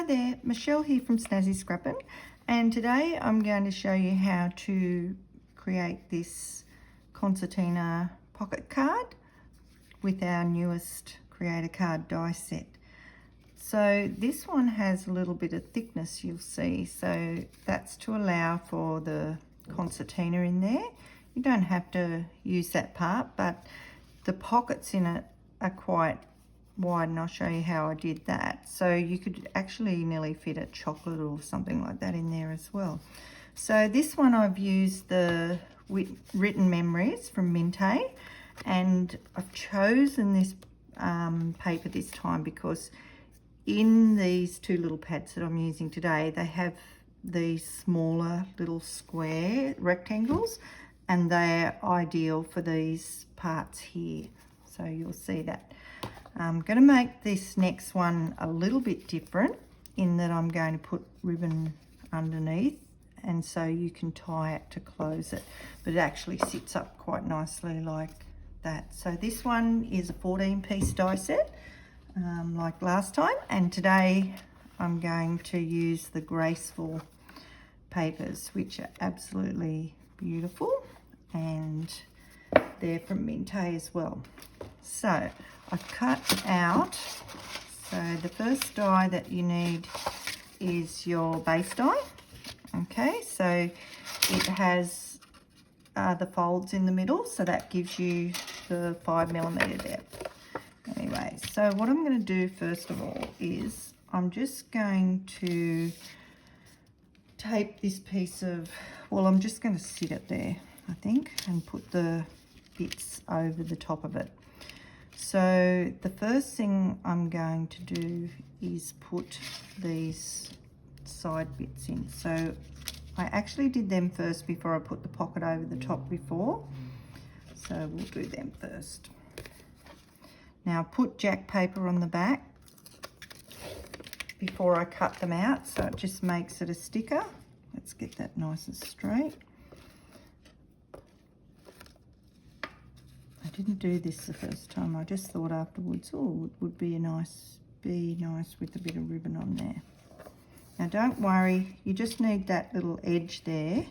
Hi there, Michelle here from Snazzy Scrappin', and today I'm going to show you how to create this Concertina Pocket Card with our newest Create-a-card die set. So this one has a little bit of thickness, you'll see, so that's to allow for the concertina in there. You don't have to use that part, but the pockets in it are quite wide, and I'll show you how I did that. So you could actually nearly fit a chocolate or something like that in there as well. So this one I've used the Written Memories from Minte, and I've chosen this paper this time because in these two little pads that I'm using today, they have these smaller little square rectangles, and they're ideal for these parts here. So you'll see that. I'm going to make this next one a little bit different in that I'm going to put ribbon underneath, and so you can tie it to close it, but it actually sits up quite nicely like that. So this one is a 14-piece die set like last time, and today I'm going to use the Graceful papers, which are absolutely beautiful, and they're from Minte as well. So I've cut out, so the first die that you need is your base die. Okay, so it has the folds in the middle, so that gives you the 5mm depth. Anyway, so what I'm going to do first of all is I'm just going to tape this piece of, well, I'm just going to sit it there, I think, and put the bits over the top of it. So the first thing I'm going to do is put these side bits in. So I actually did them first before I put the pocket over the top before. So we'll do them first. Now put jack paper on the back before I cut them out, so it just makes it a sticker. Let's get that nice and straight. I didn't do this the first time. I just thought afterwards, oh, it would be nice with a bit of ribbon on there. Now don't worry, you just need that little edge there.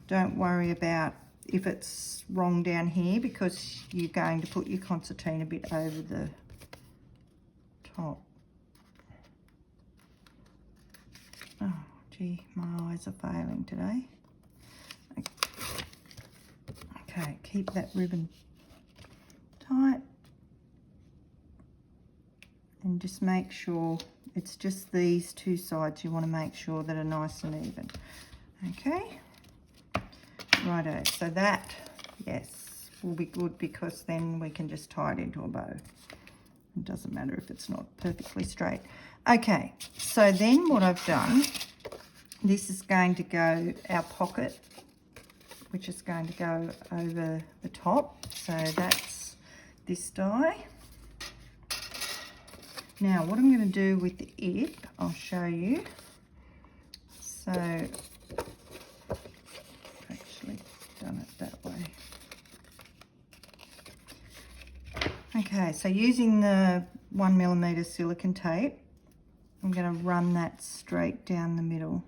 Don't worry about if it's wrong down here, because you're going to put your concertina bit over the top. Oh gee, my eyes are failing today. Okay, keep that ribbon tight and just make sure it's just these two sides you want to make sure that are nice and even. Okay, righto, so that, yes, will be good, because then we can just tie it into a bow. It doesn't matter if it's not perfectly straight. Okay, so then what I've done, this is going to go our pocket, which is going to go over the top. So that's this die. Now what I'm going to do with it, I'll show you. So I've actually done it that way. Okay, so using the 1mm silicone tape, I'm going to run that straight down the middle.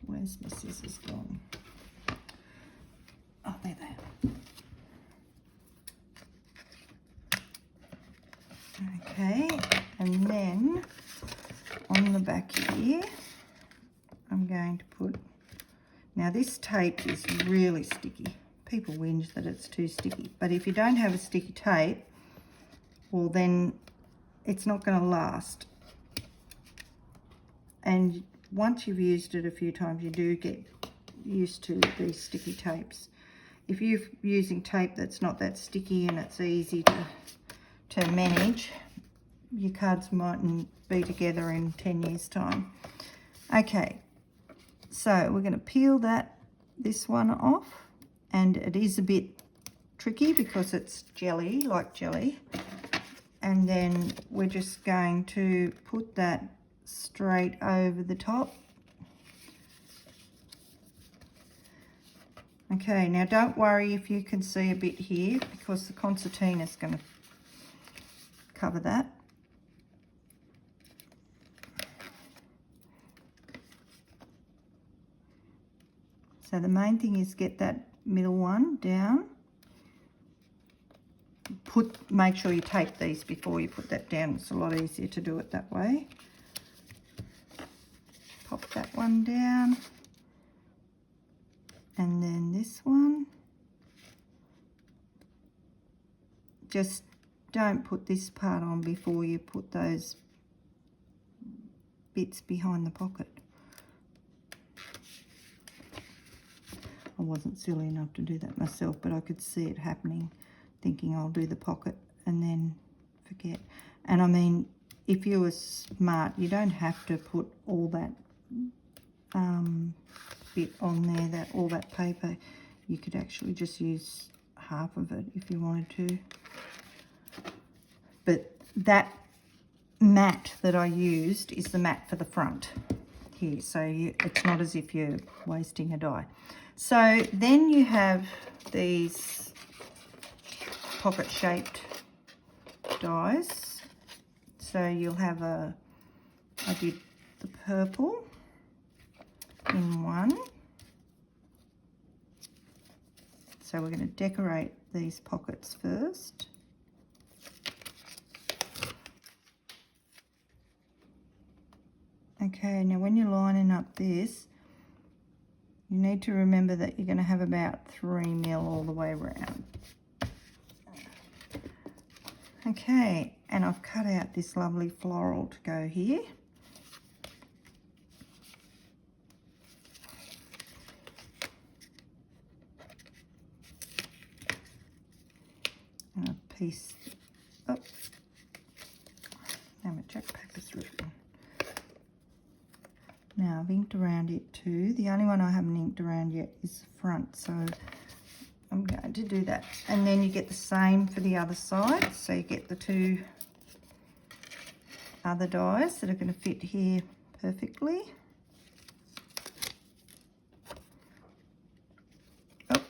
Where's my scissors gone? Oh, there they are. Okay, and then on the back here, I'm going to put, now this tape is really sticky. People whinge that it's too sticky, but if you don't have a sticky tape, well then it's not going to last. And once you've used it a few times, you do get used to these sticky tapes. If you're using tape that's not that sticky and it's easy to manage, your cards mightn't be together in 10 years' time. Okay, so we're going to peel this one off, and it is a bit tricky because it's jelly, like jelly. And then we're just going to put that straight over the top. Okay, now don't worry if you can see a bit here, because the concertina is going to cover that. So the main thing is get that middle one down. Make sure you tape these before you put that down. It's a lot easier to do it that way. Pop that one down. And then this one. Just don't put this part on before you put those bits behind the pocket. I wasn't silly enough to do that myself, but I could see it happening, thinking I'll do the pocket and then forget. And I mean, if you were smart, you don't have to put all that bit on there, all that paper. You could actually just use half of it if you wanted to. But that mat that I used is the mat for the front here, so it's not as if you're wasting a die. So then you have these pocket shaped dies. So you'll have I did the purple in one. So we're going to decorate these pockets first. Okay, now when you're lining up this, you need to remember that you're going to have about 3 mil all the way around. Okay, and I've cut out this lovely floral to go here. And a piece, oh, now my jack paper's written. Now I've inked around it too. The only one I haven't inked around yet is the front, so I'm going to do that. And then you get the same for the other side. So you get the 2 other dies that are going to fit here perfectly. Oh,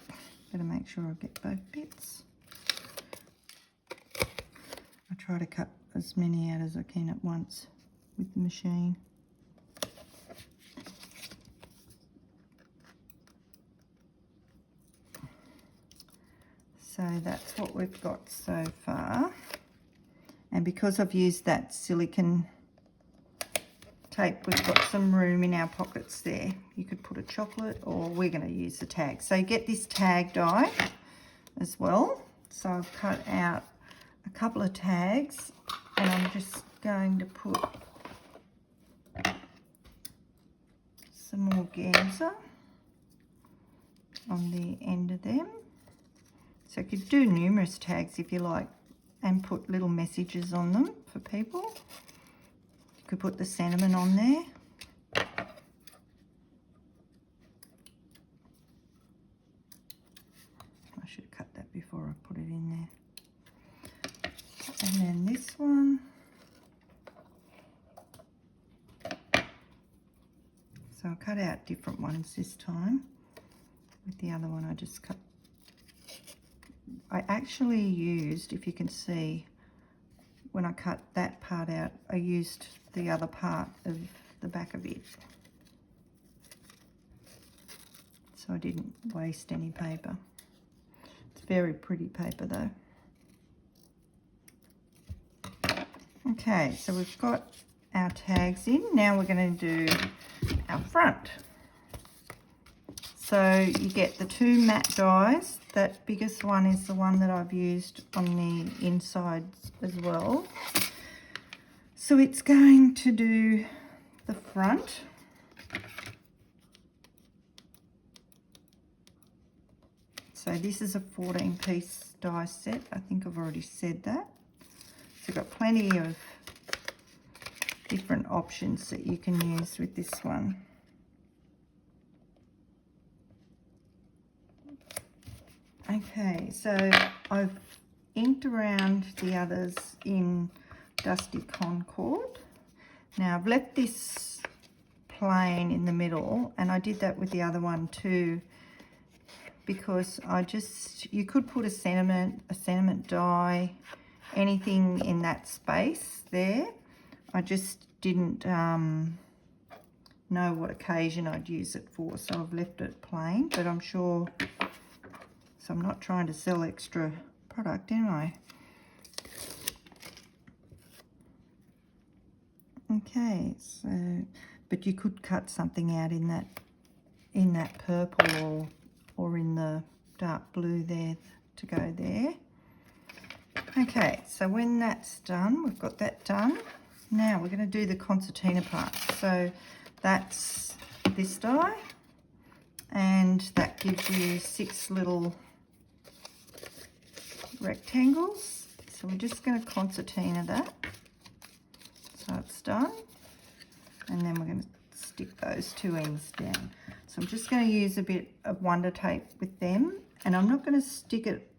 better make sure I get both bits. I try to cut as many out as I can at once with the machine. So that's what we've got so far. And because I've used that silicone tape, we've got some room in our pockets there. You could put a chocolate, or we're going to use the tag. So you get this tag die as well. So I've cut out a couple of tags, and I'm just going to put some organza on the end of them. So you could do numerous tags if you like, and put little messages on them for people. You could put the sentiment on there. I should have cut that before I put it in there. And then this one. So I cut out different ones this time. With the other one I just cut. I actually used, if you can see, when I cut that part out, I used the other part of the back of it. So I didn't waste any paper. It's very pretty paper though. Okay, so we've got our tags in. Now we're going to do our front. So you get the 2 matte dies. That biggest one is the one that I've used on the insides as well. So it's going to do the front. So this is a 14-piece die set. I think I've already said that. So you've got plenty of different options that you can use with this one. Okay, so I've inked around the others in Dusty Concord. Now I've left this plain in the middle, and I did that with the other one too, because you could put a sentiment die anything in that space there. I just didn't know what occasion I'd use it for, so I've left it plain, but I'm sure, so I'm not trying to sell extra product, am I? Okay, so, but you could cut something out in that purple or in the dark blue there to go there. Okay, so when that's done, we've got that done. Now we're going to do the concertina part. So that's this die, and that gives you 6 little rectangles. So we're just going to concertina that. So it's done, and then we're going to stick those 2 ends down. So I'm just going to use a bit of Wonder Tape with them, and I'm not going to stick it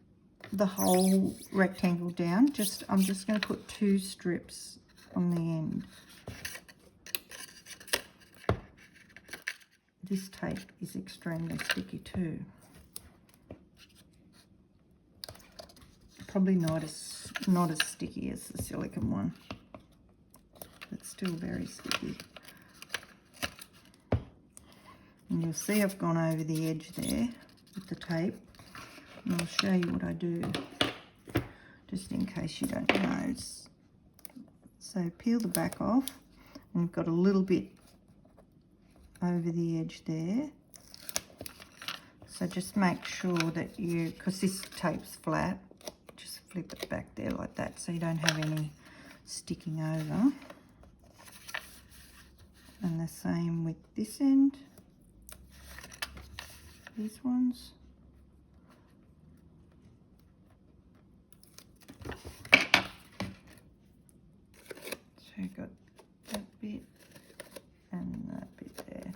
the whole rectangle down, I'm just going to put 2 strips on the end. This tape is extremely sticky too. Probably not as sticky as the silicone one, but still very sticky. And you'll see I've gone over the edge there with the tape, and I'll show you what I do just in case you don't know. So peel the back off, and you've got a little bit over the edge there. So just make sure that you, because this tape's flat, just flip it back there like that so you don't have any sticking over. And the same with this end, these ones. So you've got that bit and that bit there.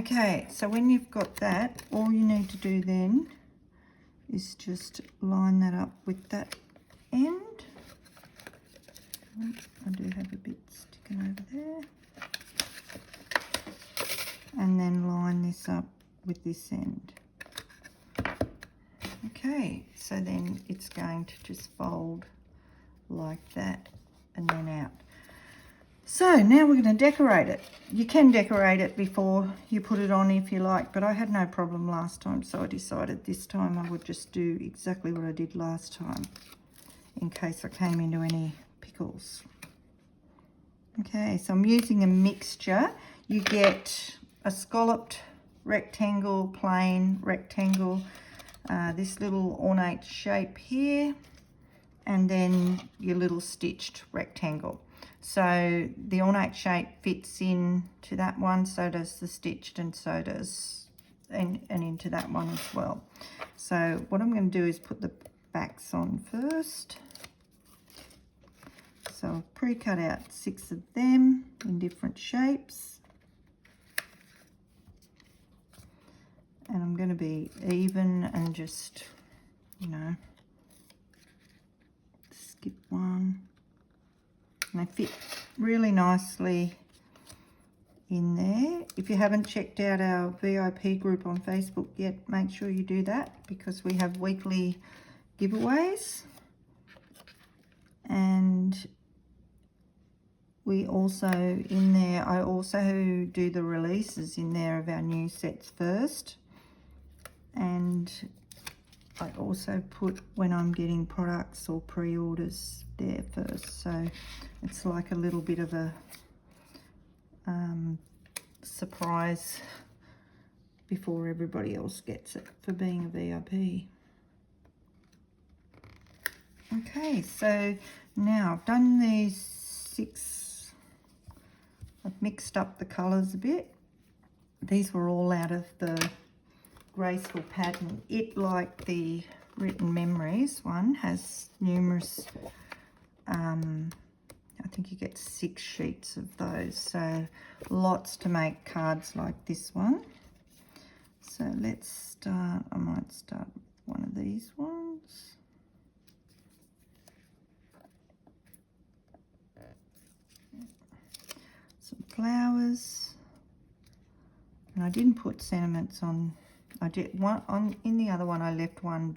Okay, so when you've got that, all you need to do then is just line that up with that end. I do have a bit sticking over there. And then line this up with this end. Okay, so then it's going to just fold like that and then out. So now we're going to decorate it. You can decorate it before you put it on if you like, but I had no problem last time, so I decided this time I would just do exactly what I did last time in case I came into any pickles. Okay, so I'm using a mixture. You get a scalloped rectangle, plain rectangle, this little ornate shape here, and then your little stitched rectangle. So the ornate shape fits into that one, so does the stitched, and so does, and into that one as well. So what I'm going to do is put the backs on first. So I've pre-cut out 6 of them in different shapes. And I'm going to be even and just, you know, skip one. And they fit really nicely in there. If you haven't checked out our VIP group on Facebook yet, make sure you do that, because we have weekly giveaways. And we also, in there, I also do the releases in there of our new sets first. And I also put when I'm getting products or pre-orders there first. So it's like a little bit of a surprise before everybody else gets it for being a VIP. Okay, so now I've done these 6. I've mixed up the colours a bit. These were all out of the Graceful pattern. It, like the Written Memories one, has numerous, I think you get 6 sheets of those, so lots to make cards like this one. So let's start, I might start with one of these ones. Some flowers, and I didn't put sentiments on. I did one on in the other one. I left one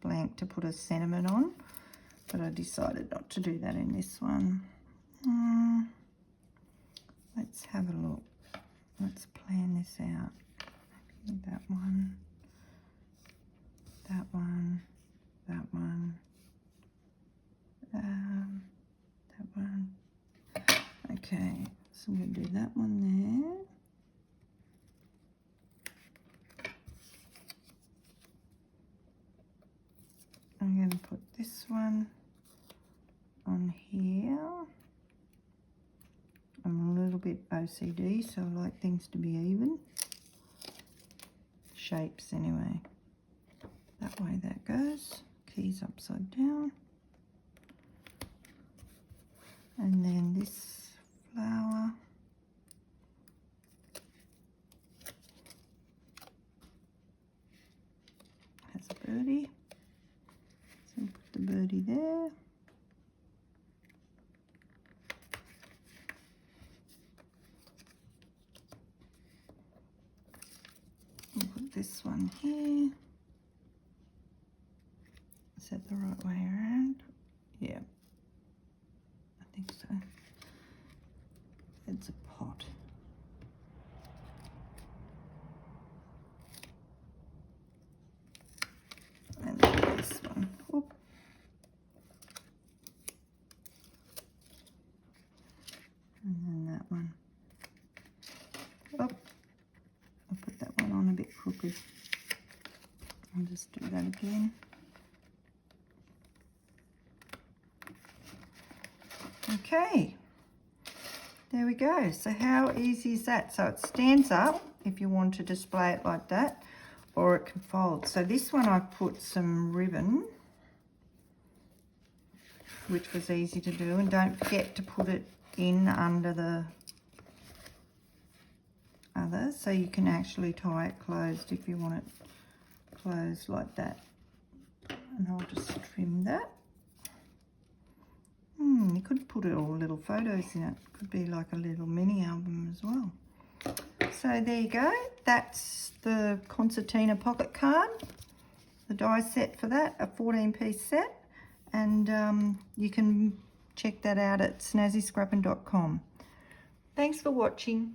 blank to put a sentiment on, but I decided not to do that in this one. Let's have a look. Let's plan this out. Maybe that one, that one, that one, that one. Okay, so I'm going to do that one there. I'm going to put this one on here. I'm a little bit OCD, so I like things to be even. Shapes anyway. That way that goes. Keys upside down. And then this flower. Has a birdie. So put the birdie there. We'll put this one here. Is that the right way around? Yeah, I think so. It's a pot. And then this one. Whoop. And then that one. Oh, I'll put that one on a bit crooked. I'll just do that again. Okay, there we go. So how easy is that? So it stands up if you want to display it like that, or it can fold. So this one I've put some ribbon, which was easy to do, and don't forget to put it in under the other, so you can actually tie it closed if you want it closed like that. And I'll just trim that. You could put all little photos in it. Could be like a little mini album as well. So there you go. That's the Concertina Pocket Card. The die set for that, a 14-piece set. And you can check that out at snazzyscrappin.com. Thanks for watching.